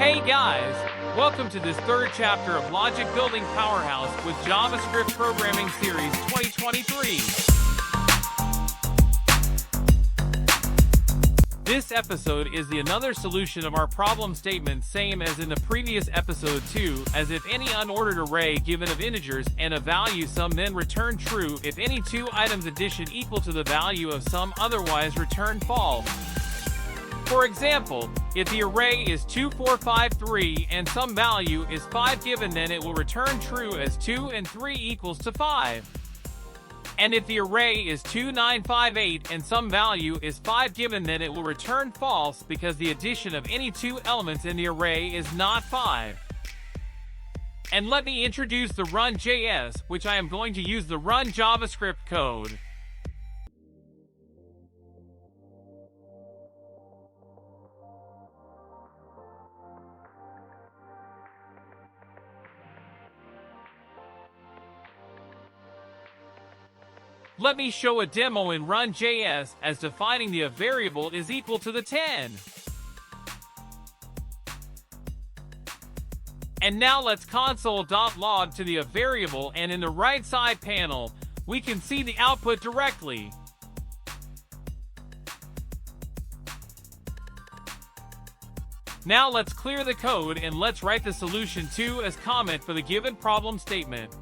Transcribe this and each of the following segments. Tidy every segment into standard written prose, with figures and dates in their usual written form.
Hey guys! Welcome to this third chapter of Logic Building Powerhouse with JavaScript Programming Series 2023. This episode is another solution of our problem statement, same as in the previous episode 2, as if any unordered array given of integers and a value sum, then return true if any two items addition equal to the value of sum, otherwise return false. For example, if the array is 2, 4, 5, 3 and some value is 5 given, then it will return true as 2 and 3 equals to 5. And if the array is 2, 9, 5, 8 and some value is 5 given, then it will return false because the addition of any two elements in the array is not 5. And let me introduce the run.js, which I am going to use the run JavaScript code. Let me show a demo in run.js as defining the variable is equal to the 10. And now let's console.log to the variable, and in the right side panel, we can see the output directly. Now let's clear the code and let's write the solution 2 as comment for the given problem statement.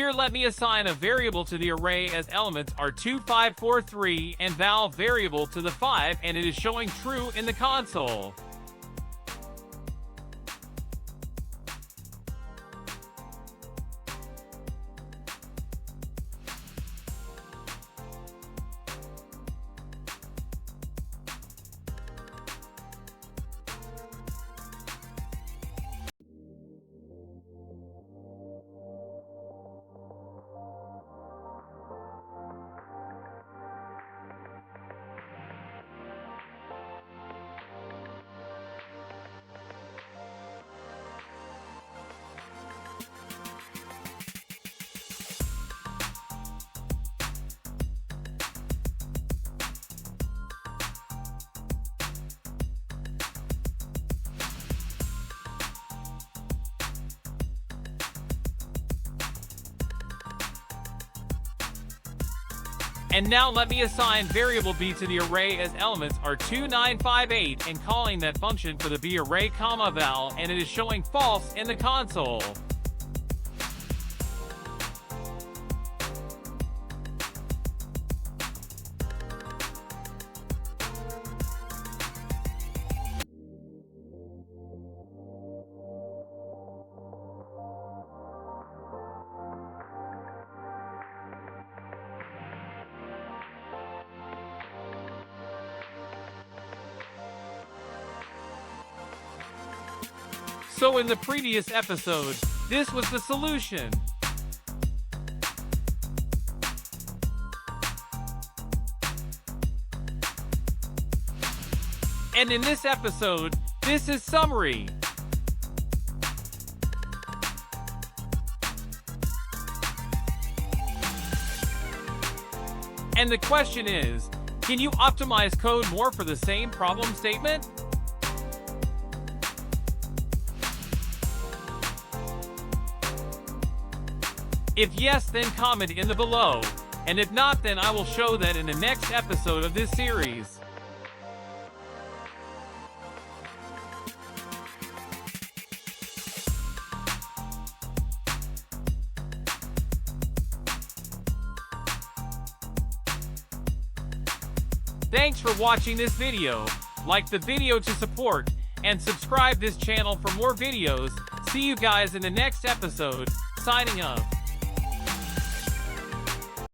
Here let me assign a variable to the array as elements are 2, 5, 4, 3 and val variable to the 5, and it is showing true in the console. And now let me assign variable b to the array as elements are 2, 9, 5, 8 and calling that function for the b array comma val, and it is showing false in the console. So in the previous episode, this was the solution. And in this episode, this is summary. And the question is, can you optimize code more for the same problem statement? If yes, then comment in the below, and if not, then I will show that in the next episode of this series. Thanks for watching this video. Like the video to support, and subscribe this channel for more videos. See you guys in the next episode. Signing up.